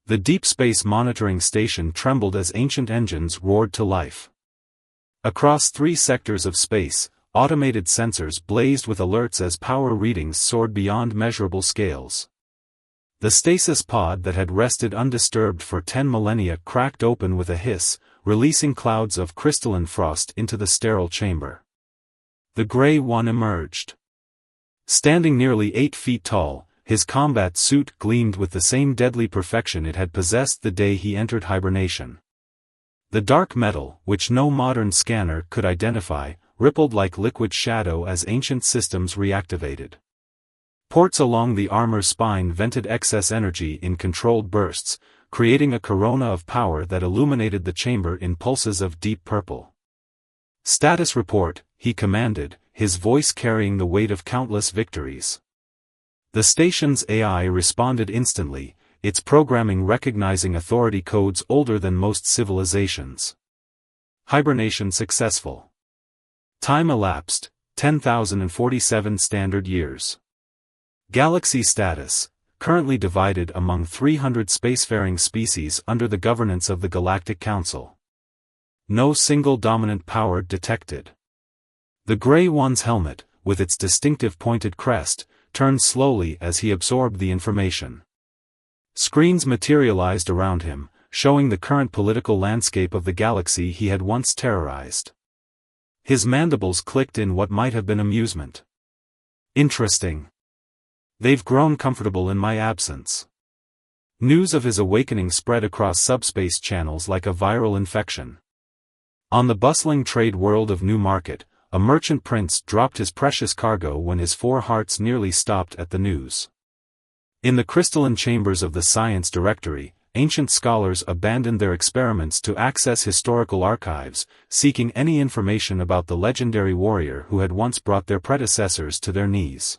The deep space monitoring station trembled as ancient engines roared to life. Across 3 sectors of space, automated sensors blazed with alerts as power readings soared beyond measurable scales. The stasis pod that had rested undisturbed for 10 millennia cracked open with a hiss, releasing clouds of crystalline frost into the sterile chamber. The Grey One emerged. Standing nearly 8 feet tall, his combat suit gleamed with the same deadly perfection it had possessed the day he entered hibernation. The dark metal, which no modern scanner could identify, rippled like liquid shadow as ancient systems reactivated. Ports along the armor's spine vented excess energy in controlled bursts, creating a corona of power that illuminated the chamber in pulses of deep purple. "Status report," he commanded, his voice carrying the weight of countless victories. The station's AI responded instantly, its programming recognizing authority codes older than most civilizations. Hibernation successful. Time elapsed, 10,047 standard years. Galaxy status, currently divided among 300 spacefaring species under the governance of the Galactic Council. No single dominant power detected. The Grey One's helmet, with its distinctive pointed crest, turned slowly as he absorbed the information. Screens materialized around him, showing the current political landscape of the galaxy he had once terrorized. His mandibles clicked in what might have been amusement. Interesting. They've grown comfortable in my absence. News of his awakening spread across subspace channels like a viral infection. On the bustling trade world of New Market, a merchant prince dropped his precious cargo when his 4 hearts nearly stopped at the news. In the crystalline chambers of the Science Directory, ancient scholars abandoned their experiments to access historical archives, seeking any information about the legendary warrior who had once brought their predecessors to their knees.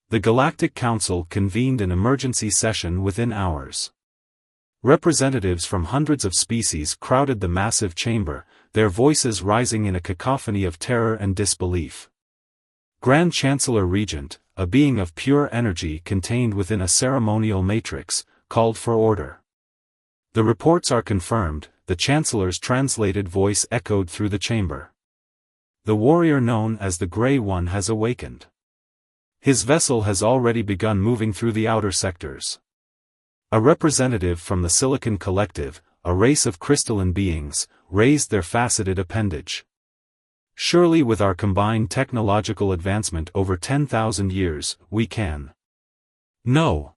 The Galactic Council convened an emergency session within hours. Representatives from hundreds of species crowded the massive chamber, their voices rising in a cacophony of terror and disbelief. Grand Chancellor Regent, a being of pure energy contained within a ceremonial matrix, called for order. "The reports are confirmed," the Chancellor's translated voice echoed through the chamber. "The warrior known as the Grey One has awakened. His vessel has already begun moving through the outer sectors." A representative from the Silicon Collective, a race of crystalline beings, raised their faceted appendage. "Surely with our combined technological advancement over 10,000 years, we can." "No."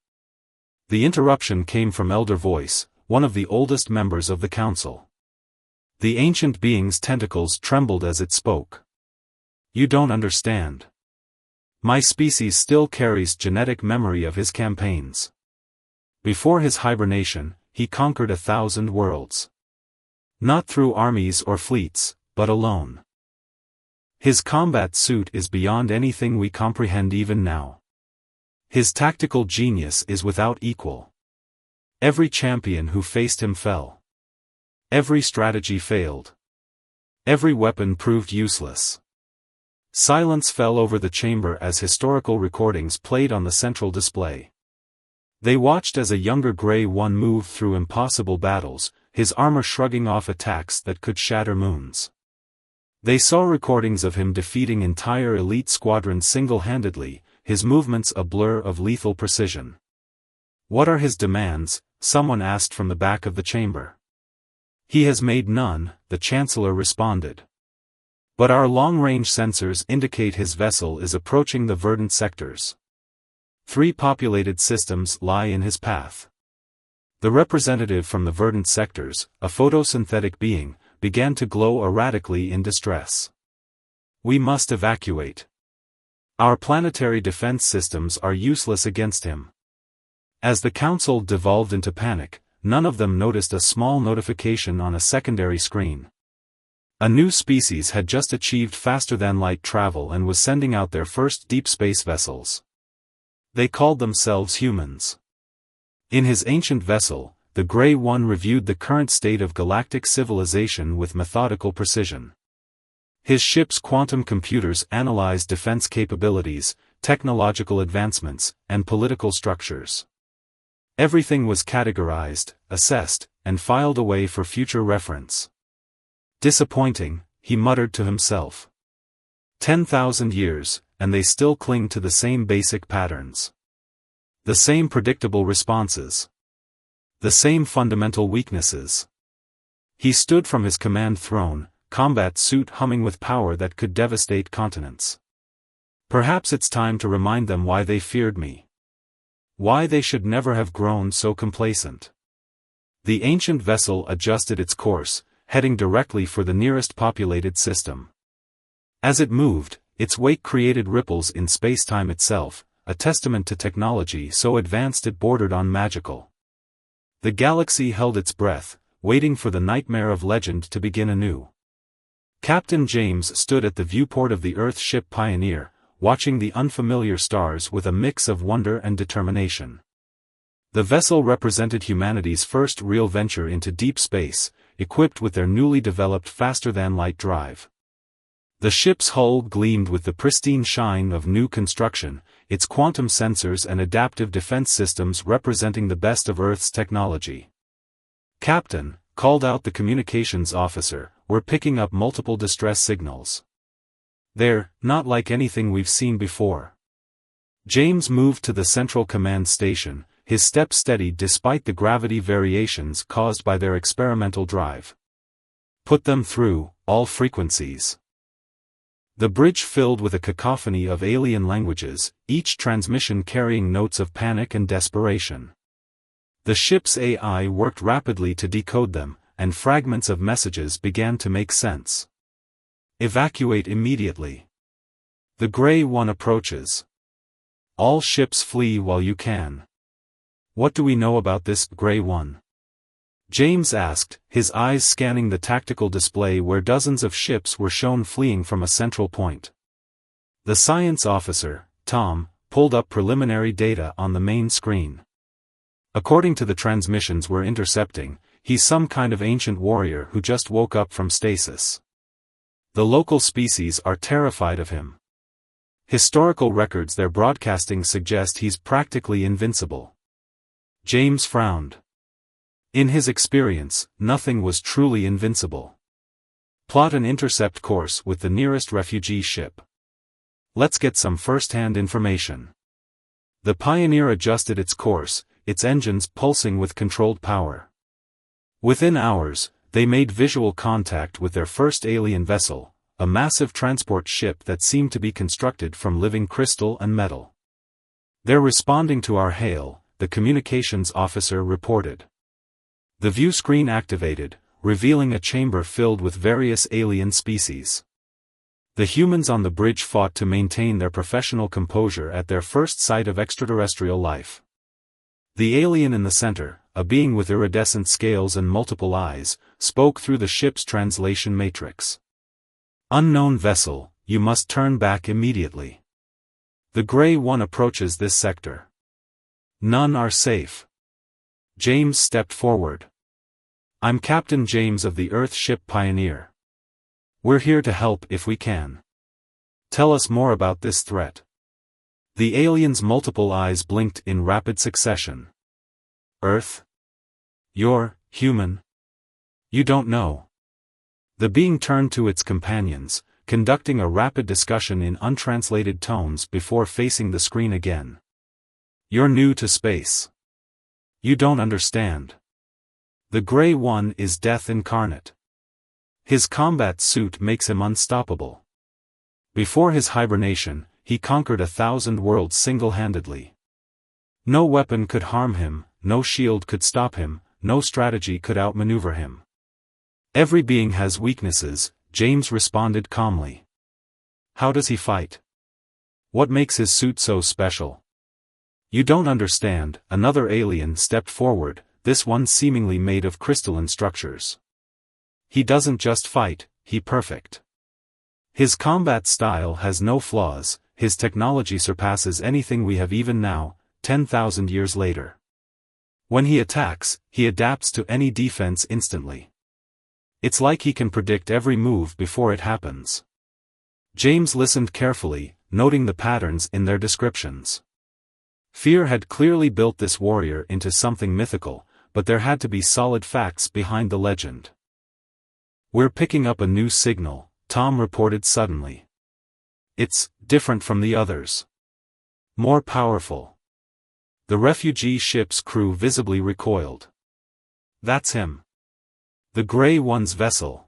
The interruption came from Elder Voice, one of the oldest members of the council. The ancient being's tentacles trembled as it spoke. "You don't understand. My species still carries genetic memory of his campaigns. Before his hibernation, he conquered 1,000 worlds. Not through armies or fleets, but alone. His combat suit is beyond anything we comprehend even now. His tactical genius is without equal. Every champion who faced him fell. Every strategy failed. Every weapon proved useless." Silence fell over the chamber as historical recordings played on the central display. They watched as a younger Grey One moved through impossible battles, his armor shrugging off attacks that could shatter moons. They saw recordings of him defeating entire elite squadrons single-handedly, his movements a blur of lethal precision. "What are his demands?" someone asked from the back of the chamber. "He has made none," the Chancellor responded. "But our long-range sensors indicate his vessel is approaching the verdant sectors. 3 populated systems lie in his path." The representative from the verdant sectors, a photosynthetic being, began to glow erratically in distress. "We must evacuate. Our planetary defense systems are useless against him." As the council devolved into panic, none of them noticed a small notification on a secondary screen. A new species had just achieved faster-than-light travel and was sending out their first deep space vessels. They called themselves humans. In his ancient vessel, the Grey One reviewed the current state of galactic civilization with methodical precision. His ship's quantum computers analyzed defense capabilities, technological advancements, and political structures. Everything was categorized, assessed, and filed away for future reference. Disappointing, he muttered to himself. 10,000 years, and they still cling to the same basic patterns. The same predictable responses. The same fundamental weaknesses. He stood from his command throne, combat suit humming with power that could devastate continents. Perhaps it's time to remind them why they feared me. Why they should never have grown so complacent. The ancient vessel adjusted its course, heading directly for the nearest populated system. As it moved, its weight created ripples in space-time itself, a testament to technology so advanced it bordered on magical. The galaxy held its breath, waiting for the nightmare of legend to begin anew. Captain James stood at the viewport of the Earth ship Pioneer, watching the unfamiliar stars with a mix of wonder and determination. The vessel represented humanity's first real venture into deep space, equipped with their newly developed faster-than-light drive. The ship's hull gleamed with the pristine shine of new construction, its quantum sensors and adaptive defense systems representing the best of Earth's technology. "Captain," called out the communications officer, "we're picking up multiple distress signals. They're not like anything we've seen before." James moved to the central command station, his step steady despite the gravity variations caused by their experimental drive. "Put them through, all frequencies." The bridge filled with a cacophony of alien languages, each transmission carrying notes of panic and desperation. The ship's AI worked rapidly to decode them, and fragments of messages began to make sense. "Evacuate immediately. The Grey One approaches. All ships flee while you can." "What do we know about this Grey One?" James asked, his eyes scanning the tactical display where dozens of ships were shown fleeing from a central point. The science officer, Tom, pulled up preliminary data on the main screen. "According to the transmissions we're intercepting, he's some kind of ancient warrior who just woke up from stasis. The local species are terrified of him. Historical records they're broadcasting suggest he's practically invincible." James frowned. In his experience, nothing was truly invincible. "Plot an intercept course with the nearest refugee ship. Let's get some first-hand information." The Pioneer adjusted its course, its engines pulsing with controlled power. Within hours, they made visual contact with their first alien vessel, a massive transport ship that seemed to be constructed from living crystal and metal. "They're responding to our hail," the communications officer reported. The view screen activated, revealing a chamber filled with various alien species. The humans on the bridge fought to maintain their professional composure at their first sight of extraterrestrial life. The alien in the center, a being with iridescent scales and multiple eyes, spoke through the ship's translation matrix. "Unknown vessel, you must turn back immediately. The Grey One approaches this sector. None are safe." James stepped forward. "I'm Captain James of the Earth ship Pioneer. We're here to help if we can. Tell us more about this threat." The alien's multiple eyes blinked in rapid succession. "Earth? You're human? You don't know." The being turned to its companions, conducting a rapid discussion in untranslated tones before facing the screen again. "You're new to space. You don't understand. The Grey One is death incarnate. His combat suit makes him unstoppable. Before his hibernation, he conquered 1,000 worlds single-handedly. No weapon could harm him, no shield could stop him, no strategy could outmaneuver him. Every being has weaknesses," James responded calmly. "How does he fight? What makes his suit so special?" "You don't understand," another alien stepped forward, this one seemingly made of crystalline structures. "He doesn't just fight, he perfect. His combat style has no flaws, his technology surpasses anything we have even now, 10,000 years later. When he attacks, he adapts to any defense instantly. It's like he can predict every move before it happens." James listened carefully, noting the patterns in their descriptions. Fear had clearly built this warrior into something mythical, but there had to be solid facts behind the legend. "We're picking up a new signal," Tom reported suddenly. "It's different from the others. More powerful." The refugee ship's crew visibly recoiled. "That's him. The Grey One's vessel.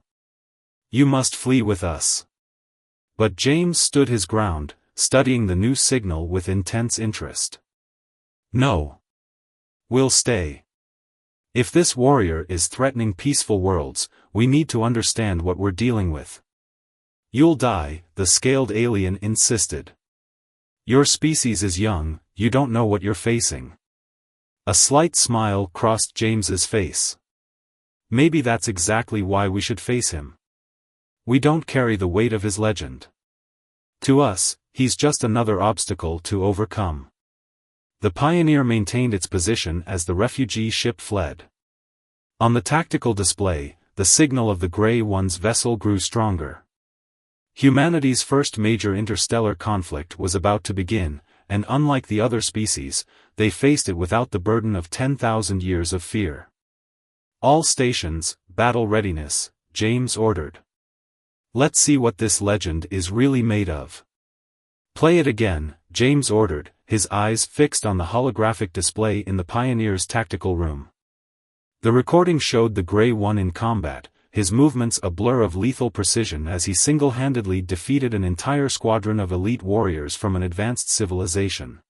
You must flee with us." But James stood his ground, studying the new signal with intense interest. "No. We'll stay. If this warrior is threatening peaceful worlds, we need to understand what we're dealing with." "You'll die," the scaled alien insisted. "Your species is young, you don't know what you're facing." A slight smile crossed James's face. "Maybe that's exactly why we should face him. We don't carry the weight of his legend. To us, he's just another obstacle to overcome." The Pioneer maintained its position as the refugee ship fled. On the tactical display, the signal of the Grey One's vessel grew stronger. Humanity's first major interstellar conflict was about to begin, and unlike the other species, they faced it without the burden of 10,000 years of fear. "All stations, battle readiness," James ordered. "Let's see what this legend is really made of." "Play it again," James ordered, his eyes fixed on the holographic display in the Pioneer's tactical room. The recording showed the Grey One in combat, his movements a blur of lethal precision as he single-handedly defeated an entire squadron of elite warriors from an advanced civilization.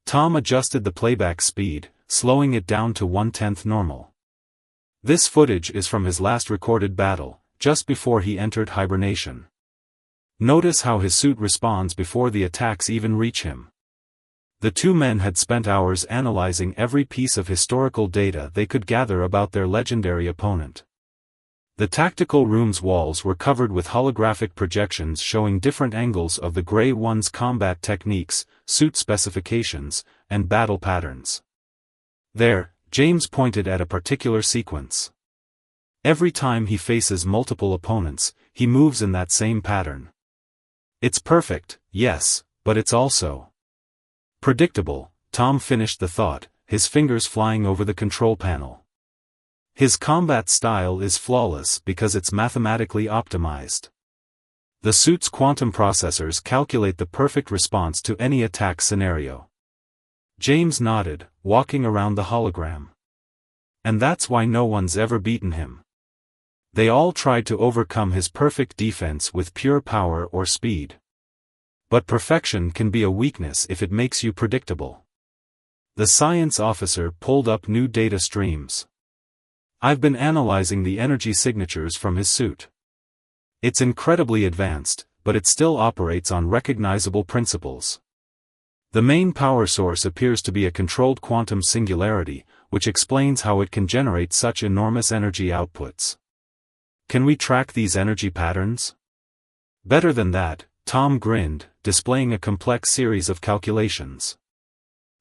Tom adjusted the playback speed, slowing it down to 1/10 normal. This footage is from his last recorded battle, just before he entered hibernation. Notice how his suit responds before the attacks even reach him. The two men had spent hours analyzing every piece of historical data they could gather about their legendary opponent. The tactical room's walls were covered with holographic projections showing different angles of the Grey One's combat techniques, suit specifications, and battle patterns. There, James pointed at a particular sequence. Every time he faces multiple opponents, he moves in that same pattern. "It's perfect, yes, but it's also predictable," Tom finished the thought, his fingers flying over the control panel. "His combat style is flawless because it's mathematically optimized. The suit's quantum processors calculate the perfect response to any attack scenario." James nodded, walking around the hologram. "And that's why no one's ever beaten him. They all tried to overcome his perfect defense with pure power or speed. But perfection can be a weakness if it makes you predictable." The science officer pulled up new data streams. "I've been analyzing the energy signatures from his suit. It's incredibly advanced, but it still operates on recognizable principles. The main power source appears to be a controlled quantum singularity, which explains how it can generate such enormous energy outputs. Can we track these energy patterns?" "Better than that," Tom grinned, displaying a complex series of calculations.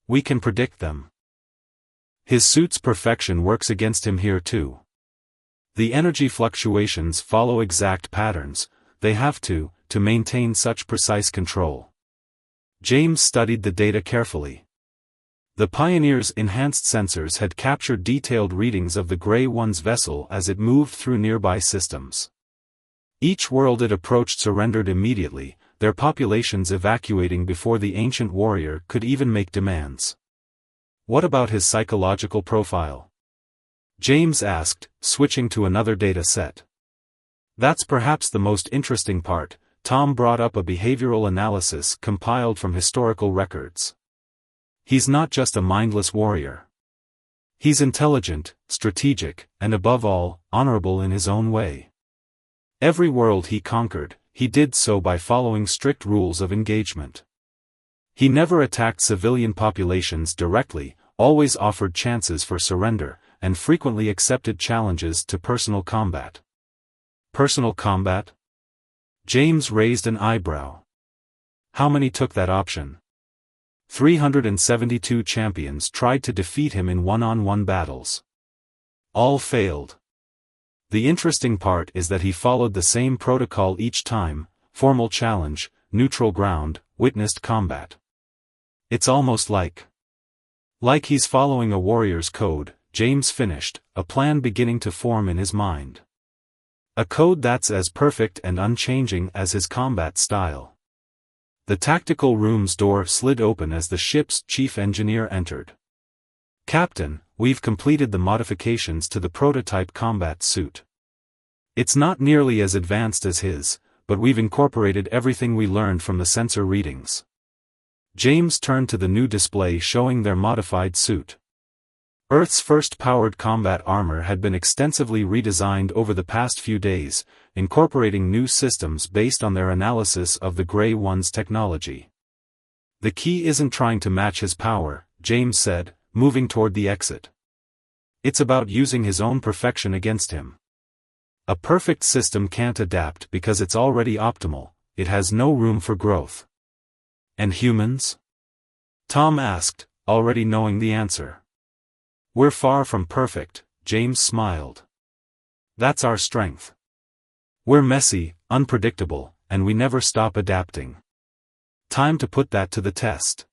"We can predict them." His suit's perfection works against him here too. The energy fluctuations follow exact patterns, they have to maintain such precise control. James studied the data carefully. The Pioneer's enhanced sensors had captured detailed readings of the Grey One's vessel as it moved through nearby systems. Each world it approached surrendered immediately, their populations evacuating before the ancient warrior could even make demands. "What about his psychological profile?" James asked, switching to another data set. "That's perhaps the most interesting part." Tom brought up a behavioral analysis compiled from historical records. "He's not just a mindless warrior. He's intelligent, strategic, and above all, honorable in his own way. Every world he conquered, he did so by following strict rules of engagement. He never attacked civilian populations directly, always offered chances for surrender, and frequently accepted challenges to personal combat." "Personal combat?" James raised an eyebrow. "How many took that option?" 372 champions tried to defeat him in one-on-one battles. All failed. The interesting part is that he followed the same protocol each time: formal challenge, neutral ground, witnessed combat. It's almost like Like he's following a warrior's code, James finished, a plan beginning to form in his mind. A code that's as perfect and unchanging as his combat style. The tactical room's door slid open as the ship's chief engineer entered. "Captain, we've completed the modifications to the prototype combat suit. It's not nearly as advanced as his, but we've incorporated everything we learned from the sensor readings." James turned to the new display showing their modified suit. Earth's first powered combat armor had been extensively redesigned over the past few days, incorporating new systems based on their analysis of the Grey One's technology. "The key isn't trying to match his power," James said, moving toward the exit. "It's about using his own perfection against him. A perfect system can't adapt because it's already optimal, it has no room for growth." "And humans?" Tom asked, already knowing the answer. "We're far from perfect," James smiled. "That's our strength. We're messy, unpredictable, and we never stop adapting. Time to put that to the test."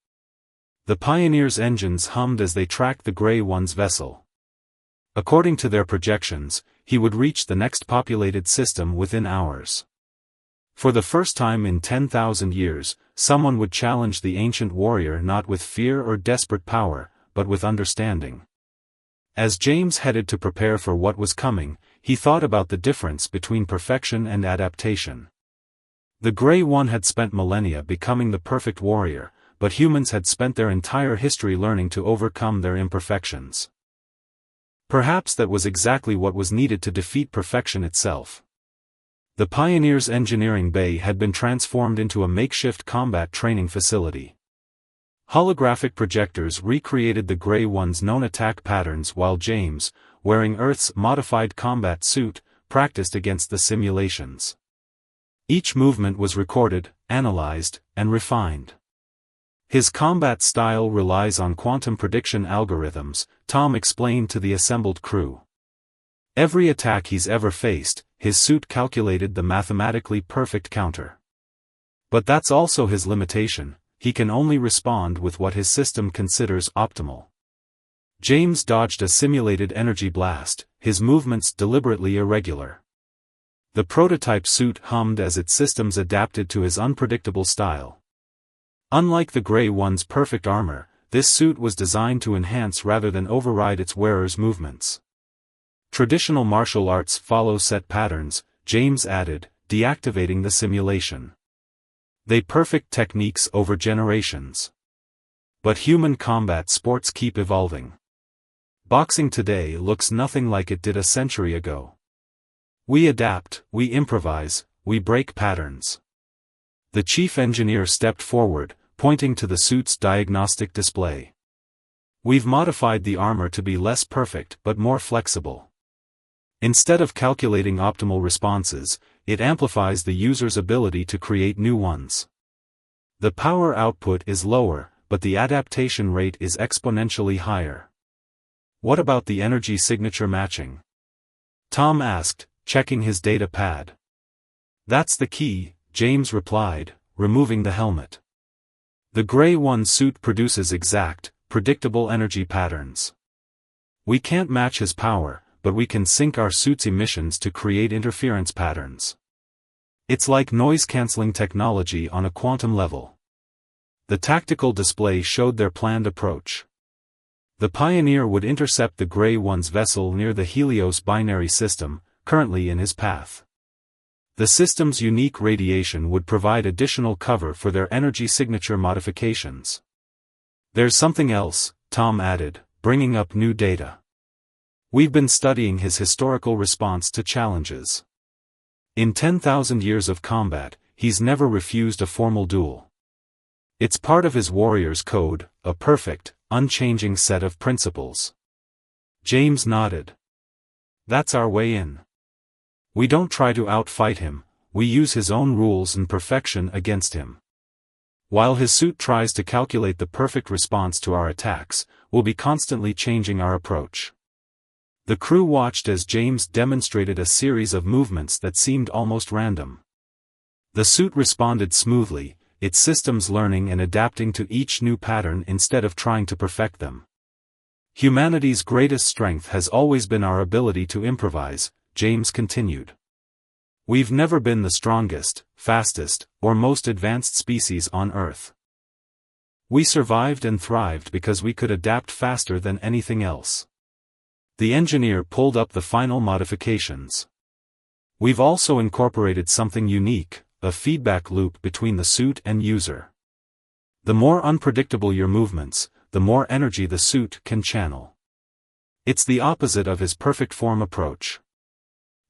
The Pioneer's engines hummed as they tracked the Grey One's vessel. According to their projections, he would reach the next populated system within hours. For the first time in 10,000 years, someone would challenge the ancient warrior not with fear or desperate power, but with understanding. As James headed to prepare for what was coming, he thought about the difference between perfection and adaptation. The Grey One had spent millennia becoming the perfect warrior, but humans had spent their entire history learning to overcome their imperfections. Perhaps that was exactly what was needed to defeat perfection itself. The Pioneer's engineering bay had been transformed into a makeshift combat training facility. Holographic projectors recreated the Grey One's known attack patterns while James, wearing Earth's modified combat suit, practiced against the simulations. Each movement was recorded, analyzed, and refined. His combat style relies on quantum prediction algorithms, Tom explained to the assembled crew. Every attack he's ever faced, his suit calculated the mathematically perfect counter. But that's also his limitation. He can only respond with what his system considers optimal. James dodged a simulated energy blast, his movements deliberately irregular. The prototype suit hummed as its systems adapted to his unpredictable style. Unlike the Grey One's perfect armor, this suit was designed to enhance rather than override its wearer's movements. Traditional martial arts follow set patterns, James added, deactivating the simulation. They perfect techniques over generations. But human combat sports keep evolving. Boxing today looks nothing like it did a century ago. We adapt, we improvise, we break patterns. The chief engineer stepped forward, pointing to the suit's diagnostic display. "We've modified the armor to be less perfect but more flexible. Instead of calculating optimal responses, it amplifies the user's ability to create new ones. The power output is lower, but the adaptation rate is exponentially higher." "What about the energy signature matching?" Tom asked, checking his data pad. "That's the key," James replied, removing the helmet. "The Grey One suit produces exact, predictable energy patterns. We can't match his power, but we can sync our suit's emissions to create interference patterns. It's like noise-canceling technology on a quantum level." The tactical display showed their planned approach. The Pioneer would intercept the Grey One's vessel near the Helios binary system, currently in his path. The system's unique radiation would provide additional cover for their energy signature modifications. "There's something else," Tom added, bringing up new data. "We've been studying his historical response to challenges. In 10,000 years of combat, he's never refused a formal duel. It's part of his warrior's code, a perfect, unchanging set of principles." James nodded. "That's our way in. We don't try to outfight him, we use his own rules and perfection against him. While his suit tries to calculate the perfect response to our attacks, we'll be constantly changing our approach." The crew watched as James demonstrated a series of movements that seemed almost random. The suit responded smoothly, its systems learning and adapting to each new pattern instead of trying to perfect them. Humanity's greatest strength has always been our ability to improvise, James continued. We've never been the strongest, fastest, or most advanced species on Earth. We survived and thrived because we could adapt faster than anything else. The engineer pulled up the final modifications. We've also incorporated something unique, a feedback loop between the suit and user. The more unpredictable your movements, the more energy the suit can channel. It's the opposite of his perfect form approach.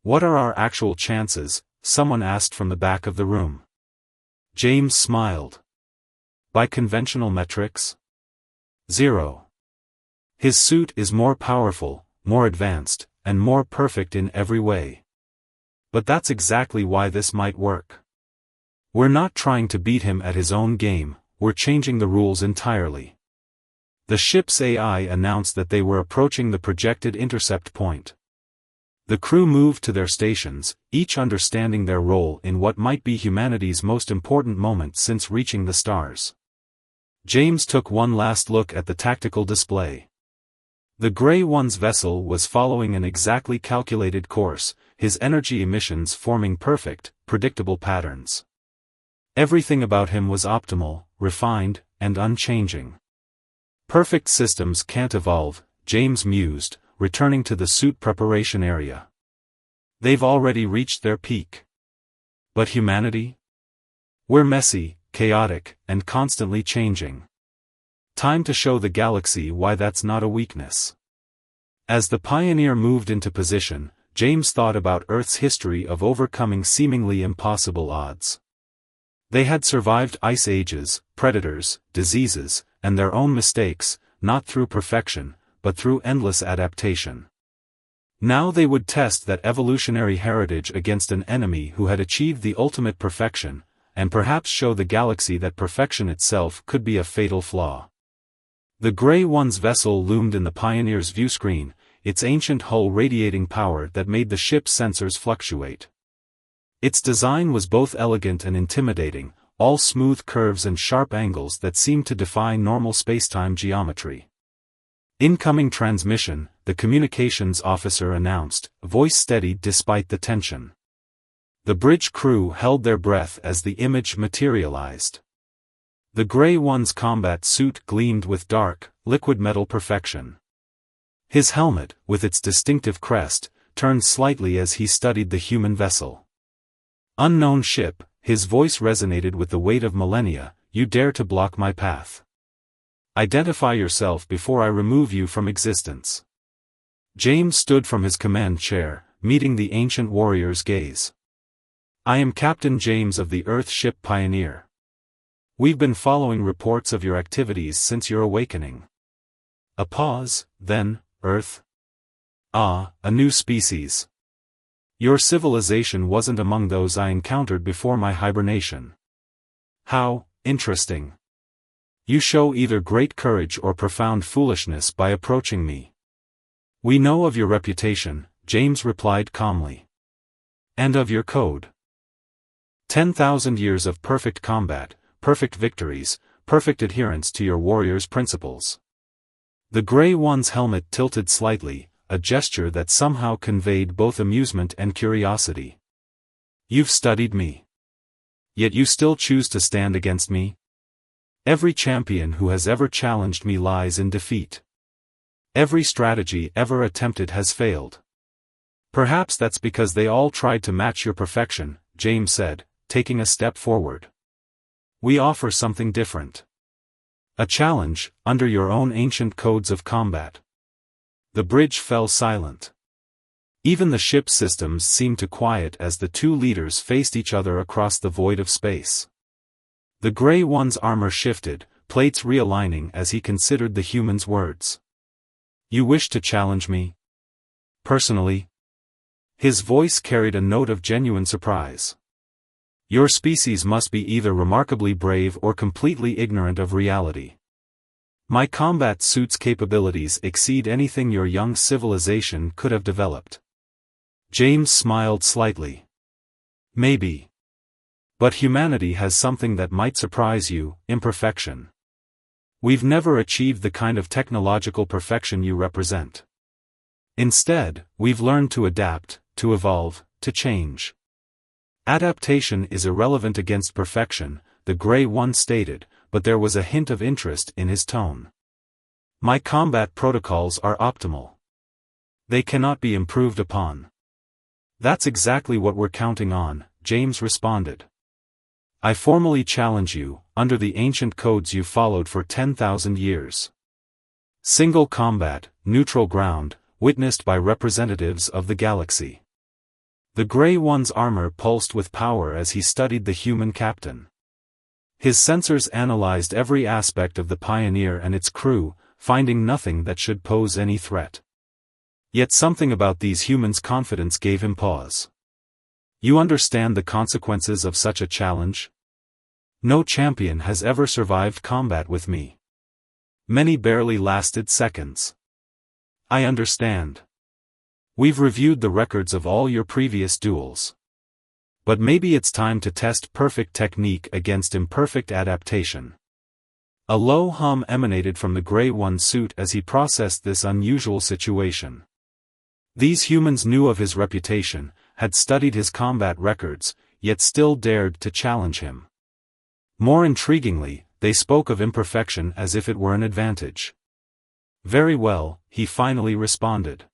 What are our actual chances? Someone asked from the back of the room. James smiled. By conventional metrics? 0. His suit is more powerful, more advanced, and more perfect in every way. But that's exactly why this might work. We're not trying to beat him at his own game, we're changing the rules entirely. The ship's AI announced that they were approaching the projected intercept point. The crew moved to their stations, each understanding their role in what might be humanity's most important moment since reaching the stars. James took one last look at the tactical display. The Grey One's vessel was following an exactly calculated course, his energy emissions forming perfect, predictable patterns. Everything about him was optimal, refined, and unchanging. Perfect systems can't evolve, James mused, returning to the suit preparation area. They've already reached their peak. But humanity? We're messy, chaotic, and constantly changing. Time to show the galaxy why that's not a weakness. As the Pioneer moved into position, James thought about Earth's history of overcoming seemingly impossible odds. They had survived ice ages, predators, diseases, and their own mistakes, not through perfection, but through endless adaptation. Now they would test that evolutionary heritage against an enemy who had achieved the ultimate perfection, and perhaps show the galaxy that perfection itself could be a fatal flaw. The Grey One's vessel loomed in the Pioneer's viewscreen, its ancient hull radiating power that made the ship's sensors fluctuate. Its design was both elegant and intimidating, all smooth curves and sharp angles that seemed to defy normal spacetime geometry. Incoming transmission, the communications officer announced, voice steady despite the tension. The bridge crew held their breath as the image materialized. The Grey One's combat suit gleamed with dark, liquid metal perfection. His helmet, with its distinctive crest, turned slightly as he studied the human vessel. Unknown ship, his voice resonated with the weight of millennia, you dare to block my path. Identify yourself before I remove you from existence. James stood from his command chair, meeting the ancient warrior's gaze. I am Captain James of the Earth ship Pioneer. We've been following reports of your activities since your awakening. A pause, then, Earth? Ah, a new species. Your civilization wasn't among those I encountered before my hibernation. How interesting. You show either great courage or profound foolishness by approaching me. We know of your reputation, James replied calmly. And of your code. 10,000 years of perfect combat, perfect victories, perfect adherence to your warrior's principles. The Grey One's helmet tilted slightly, a gesture that somehow conveyed both amusement and curiosity. You've studied me. Yet you still choose to stand against me? Every champion who has ever challenged me lies in defeat. Every strategy ever attempted has failed. Perhaps that's because they all tried to match your perfection, James said, taking a step forward. We offer something different. A challenge, under your own ancient codes of combat. The bridge fell silent. Even the ship's systems seemed to quiet as the two leaders faced each other across the void of space. The Grey One's armor shifted, plates realigning as he considered the human's words. You wish to challenge me? Personally? His voice carried a note of genuine surprise. Your species must be either remarkably brave or completely ignorant of reality. My combat suit's capabilities exceed anything your young civilization could have developed. James smiled slightly. Maybe. But humanity has something that might surprise you, imperfection. We've never achieved the kind of technological perfection you represent. Instead, we've learned to adapt, to evolve, to change. Adaptation is irrelevant against perfection, the Grey One stated, but there was a hint of interest in his tone. My combat protocols are optimal. They cannot be improved upon. That's exactly what we're counting on, James responded. I formally challenge you, under the ancient codes you followed for 10,000 years. Single combat, neutral ground, witnessed by representatives of the galaxy. The Grey One's armor pulsed with power as he studied the human captain. His sensors analyzed every aspect of the Pioneer and its crew, finding nothing that should pose any threat. Yet something about these humans' confidence gave him pause. You understand the consequences of such a challenge? No champion has ever survived combat with me. Many barely lasted seconds. I understand. We've reviewed the records of all your previous duels. But maybe it's time to test perfect technique against imperfect adaptation. A low hum emanated from the Grey One's suit as he processed this unusual situation. These humans knew of his reputation, had studied his combat records, yet still dared to challenge him. More intriguingly, they spoke of imperfection as if it were an advantage. Very well, he finally responded.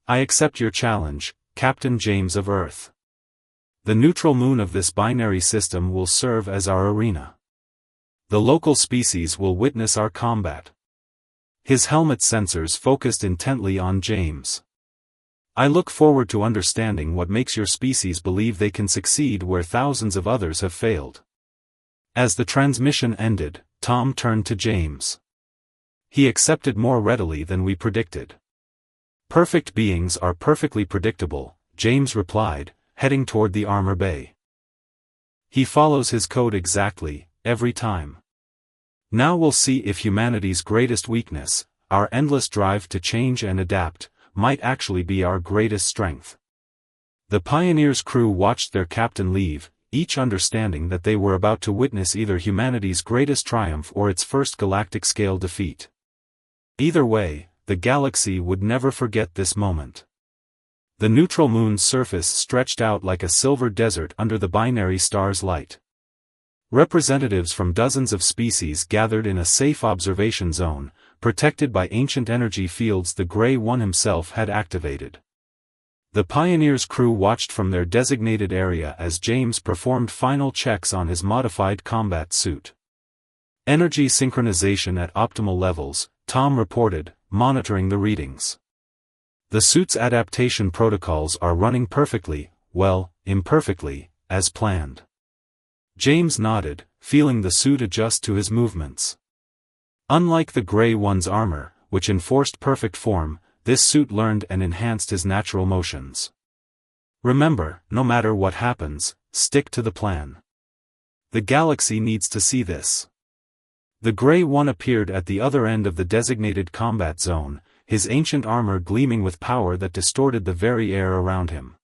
I accept your challenge, Captain James of Earth. The neutral moon of this binary system will serve as our arena. The local species will witness our combat. His helmet sensors focused intently on James. I look forward to understanding what makes your species believe they can succeed where thousands of others have failed. As the transmission ended, Tom turned to James. He accepted more readily than we predicted. Perfect beings are perfectly predictable, James replied, heading toward the armor bay. He follows his code exactly, every time. Now we'll see if humanity's greatest weakness, our endless drive to change and adapt, might actually be our greatest strength. The Pioneer's crew watched their captain leave, each understanding that they were about to witness either humanity's greatest triumph or its first galactic-scale defeat. Either way, the galaxy would never forget this moment. The neutral moon's surface stretched out like a silver desert under the binary star's light. Representatives from dozens of species gathered in a safe observation zone, protected by ancient energy fields the Grey One himself had activated. The Pioneer's crew watched from their designated area as James performed final checks on his modified combat suit. Energy synchronization at optimal levels, Tom reported, monitoring the readings. The suit's adaptation protocols are running perfectly, well, imperfectly, as planned. James nodded, feeling the suit adjust to his movements. Unlike the Grey One's armor, which enforced perfect form, this suit learned and enhanced his natural motions. Remember, no matter what happens, stick to the plan. The galaxy needs to see this. The Grey One appeared at the other end of the designated combat zone, his ancient armor gleaming with power that distorted the very air around him.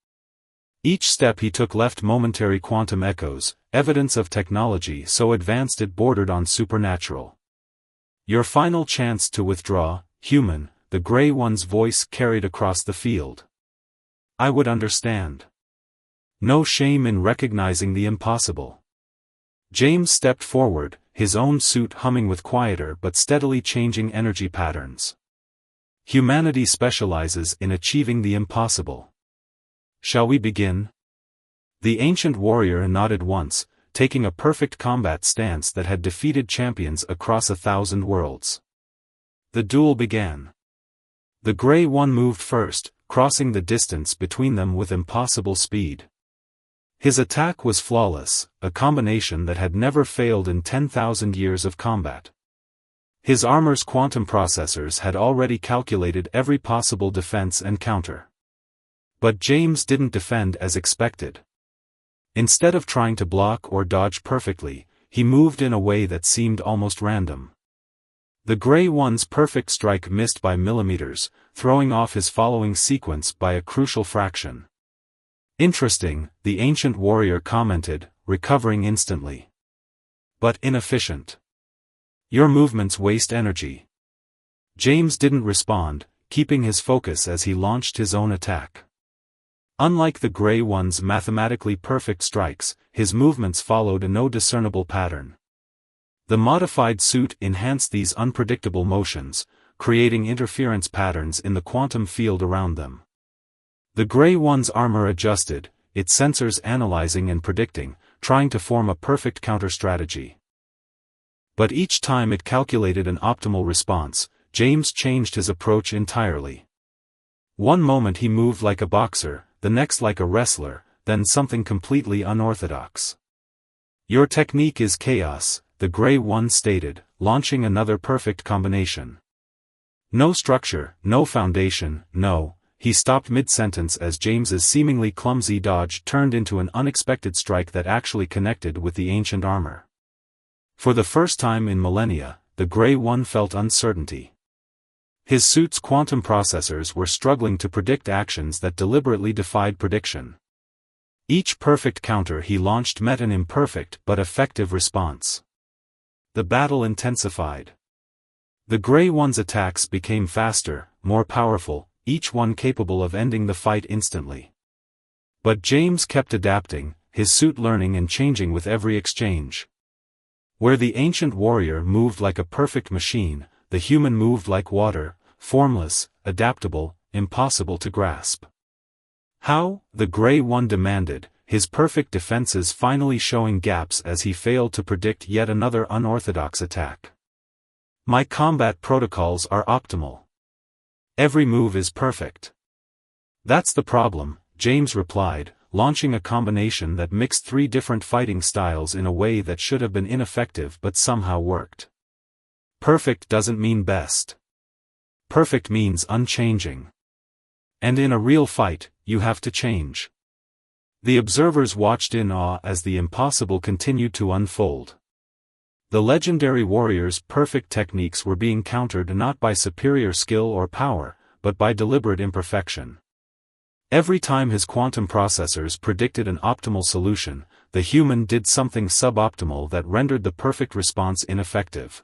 Each step he took left momentary quantum echoes, evidence of technology so advanced it bordered on supernatural. Your final chance to withdraw, human, the Grey One's voice carried across the field. I would understand. No shame in recognizing the impossible. James stepped forward, his own suit humming with quieter but steadily changing energy patterns. Humanity specializes in achieving the impossible. Shall we begin? The ancient warrior nodded once, taking a perfect combat stance that had defeated champions across 1,000 worlds. The duel began. The Grey One moved first, crossing the distance between them with impossible speed. His attack was flawless, a combination that had never failed in 10,000 years of combat. His armor's quantum processors had already calculated every possible defense and counter. But James didn't defend as expected. Instead of trying to block or dodge perfectly, he moved in a way that seemed almost random. The Grey One's perfect strike missed by millimeters, throwing off his following sequence by a crucial fraction. Interesting, the ancient warrior commented, recovering instantly. But inefficient. Your movements waste energy. James didn't respond, keeping his focus as he launched his own attack. Unlike the Grey One's mathematically perfect strikes, his movements followed no discernible pattern. The modified suit enhanced these unpredictable motions, creating interference patterns in the quantum field around them. The Grey One's armor adjusted, its sensors analyzing and predicting, trying to form a perfect counter-strategy. But each time it calculated an optimal response, James changed his approach entirely. One moment he moved like a boxer, the next like a wrestler, then something completely unorthodox. Your technique is chaos, the Grey One stated, launching another perfect combination. No structure, no foundation, no. He stopped mid-sentence as James's seemingly clumsy dodge turned into an unexpected strike that actually connected with the ancient armor. For the first time in millennia, the Grey One felt uncertainty. His suit's quantum processors were struggling to predict actions that deliberately defied prediction. Each perfect counter he launched met an imperfect but effective response. The battle intensified. The Grey One's attacks became faster, more powerful, each one capable of ending the fight instantly. But James kept adapting, his suit learning and changing with every exchange. Where the ancient warrior moved like a perfect machine, the human moved like water, formless, adaptable, impossible to grasp. How? The Grey One demanded, his perfect defenses finally showing gaps as he failed to predict yet another unorthodox attack. My combat protocols are optimal. Every move is perfect. That's the problem, James replied, launching a combination that mixed three different fighting styles in a way that should have been ineffective but somehow worked. Perfect doesn't mean best. Perfect means unchanging. And in a real fight, you have to change. The observers watched in awe as the impossible continued to unfold. The legendary warrior's perfect techniques were being countered not by superior skill or power, but by deliberate imperfection. Every time his quantum processors predicted an optimal solution, the human did something suboptimal that rendered the perfect response ineffective.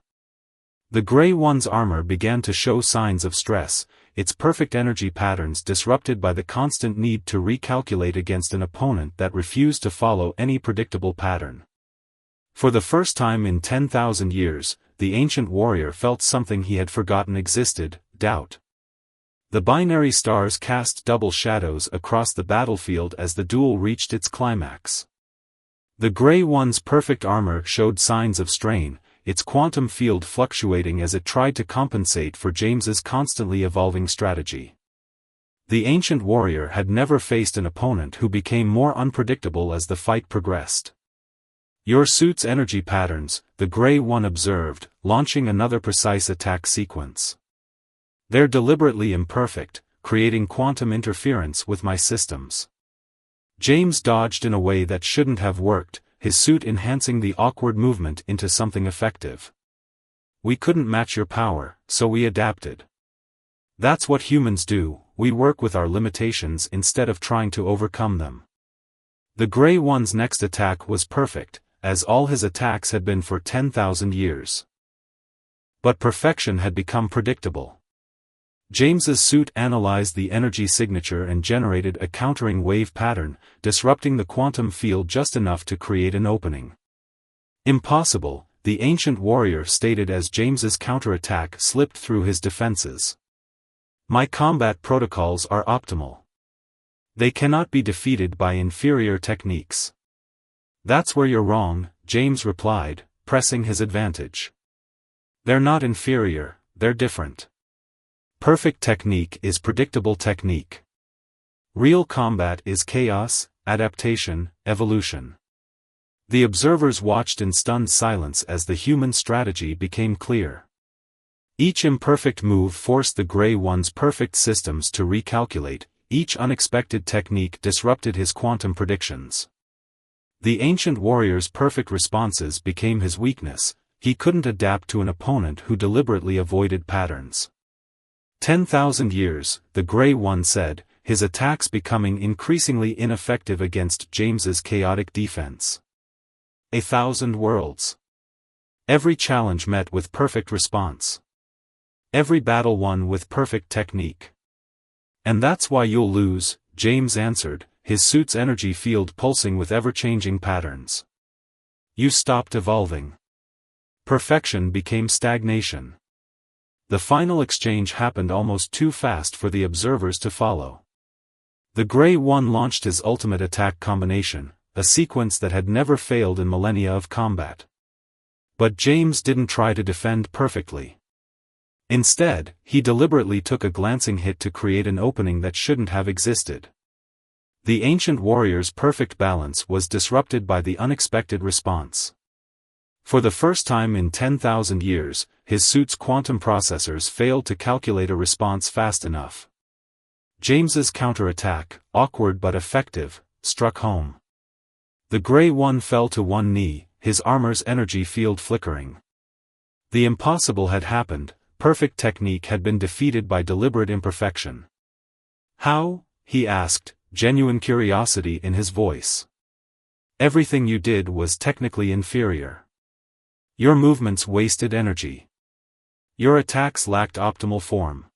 The Grey One's armor began to show signs of stress, its perfect energy patterns disrupted by the constant need to recalculate against an opponent that refused to follow any predictable pattern. For the first time in 10,000 years, the ancient warrior felt something he had forgotten existed: doubt. The binary stars cast double shadows across the battlefield as the duel reached its climax. The Grey One's perfect armor showed signs of strain, its quantum field fluctuating as it tried to compensate for James's constantly evolving strategy. The ancient warrior had never faced an opponent who became more unpredictable as the fight progressed. Your suit's energy patterns, the Grey One observed, launching another precise attack sequence. They're deliberately imperfect, creating quantum interference with my systems. James dodged in a way that shouldn't have worked, his suit enhancing the awkward movement into something effective. We couldn't match your power, so we adapted. That's what humans do, we work with our limitations instead of trying to overcome them. The Grey One's next attack was perfect, as all his attacks had been for 10,000 years. But perfection had become predictable. James's suit analyzed the energy signature and generated a countering wave pattern, disrupting the quantum field just enough to create an opening. Impossible, the ancient warrior stated as James's counterattack slipped through his defenses. My combat protocols are optimal. They cannot be defeated by inferior techniques. That's where you're wrong, James replied, pressing his advantage. They're not inferior, they're different. Perfect technique is predictable technique. Real combat is chaos, adaptation, evolution. The observers watched in stunned silence as the human strategy became clear. Each imperfect move forced the Grey One's perfect systems to recalculate, each unexpected technique disrupted his quantum predictions. The ancient warrior's perfect responses became his weakness, he couldn't adapt to an opponent who deliberately avoided patterns. 10,000 years, the Grey One said, his attacks becoming increasingly ineffective against James's chaotic defense. 1,000 worlds. Every challenge met with perfect response. Every battle won with perfect technique. And that's why you'll lose, James answered, his suit's energy field pulsing with ever-changing patterns. You stopped evolving. Perfection became stagnation. The final exchange happened almost too fast for the observers to follow. The Grey One launched his ultimate attack combination, a sequence that had never failed in millennia of combat. But James didn't try to defend perfectly. Instead, he deliberately took a glancing hit to create an opening that shouldn't have existed. The ancient warrior's perfect balance was disrupted by the unexpected response. For the first time in 10,000 years, his suit's quantum processors failed to calculate a response fast enough. James's counterattack, awkward but effective, struck home. The Grey One fell to one knee, his armor's energy field flickering. The impossible had happened, perfect technique had been defeated by deliberate imperfection. How? He asked, genuine curiosity in his voice. Everything you did was technically inferior. Your movements wasted energy. Your attacks lacked optimal form.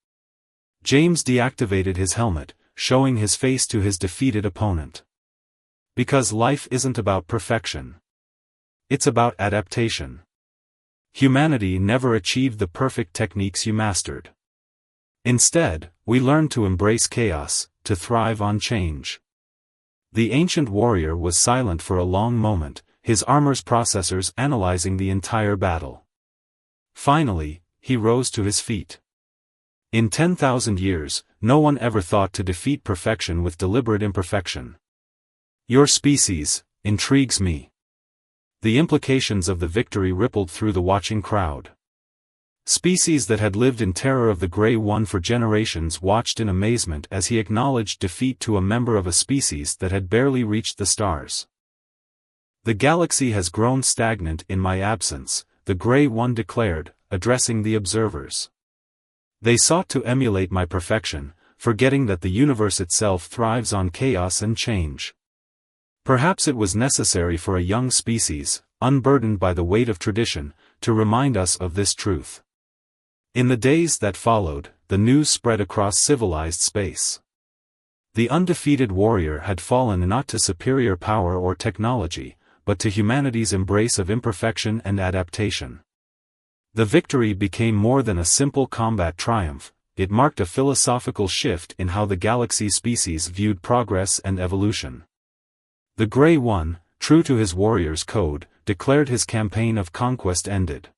James deactivated his helmet, showing his face to his defeated opponent. Because life isn't about perfection. It's about adaptation. Humanity never achieved the perfect techniques you mastered. Instead, we learned to embrace chaos, to thrive on change. The ancient warrior was silent for a long moment, his armor's processors analyzing the entire battle. Finally, he rose to his feet. In 10,000 years, no one ever thought to defeat perfection with deliberate imperfection. Your species intrigues me. The implications of the victory rippled through the watching crowd. Species that had lived in terror of the Grey One for generations watched in amazement as he acknowledged defeat to a member of a species that had barely reached the stars. The galaxy has grown stagnant in my absence, the Grey One declared, addressing the observers. They sought to emulate my perfection, forgetting that the universe itself thrives on chaos and change. Perhaps it was necessary for a young species, unburdened by the weight of tradition, to remind us of this truth. In the days that followed, the news spread across civilized space. The undefeated warrior had fallen not to superior power or technology, but to humanity's embrace of imperfection and adaptation. The victory became more than a simple combat triumph, it marked a philosophical shift in how the galaxy's species viewed progress and evolution. The Grey One, true to his warrior's code, declared his campaign of conquest ended.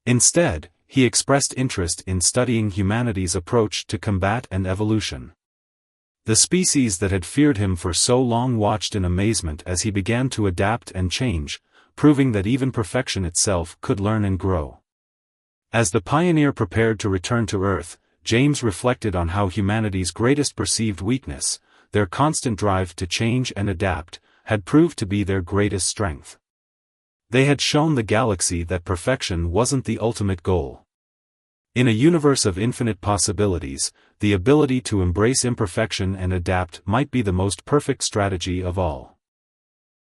Instead, he expressed interest in studying humanity's approach to combat and evolution. The species that had feared him for so long watched in amazement as he began to adapt and change, proving that even perfection itself could learn and grow. As the pioneer prepared to return to Earth, James reflected on how humanity's greatest perceived weakness, their constant drive to change and adapt, had proved to be their greatest strength. They had shown the galaxy that perfection wasn't the ultimate goal. In a universe of infinite possibilities, the ability to embrace imperfection and adapt might be the most perfect strategy of all.